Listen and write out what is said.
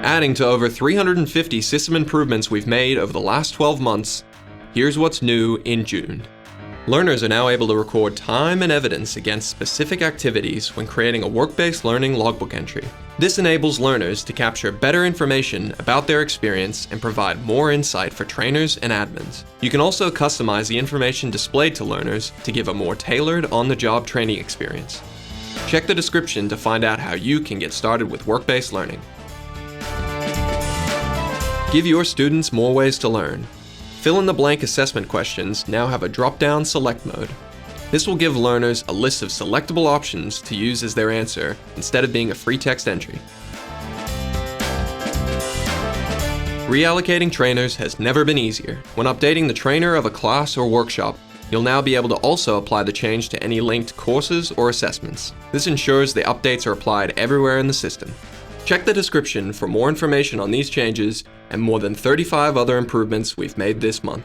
Adding to over 350 system improvements we've made over the last 12 months, here's what's new in June. Learners are now able to record time and evidence against specific activities when creating a work-based learning logbook entry. This enables learners to capture better information about their experience and provide more insight for trainers and admins. You can also customize the information displayed to learners to give a more tailored on-the-job training experience. Check the description to find out how you can get started with work-based learning. Give your students more ways to learn. Fill-in-the-blank assessment questions now have a Dropdown Select mode. This will give learners a list of selectable options to use as their answer instead of being a free text entry. Reallocating trainers has never been easier. When updating the trainer of a class or workshop, you'll now be able to also apply the change to any linked courses or assessments. This ensures the updates are applied everywhere in the system. Check the description for more information on these changes and more than 35 other improvements we've made this month.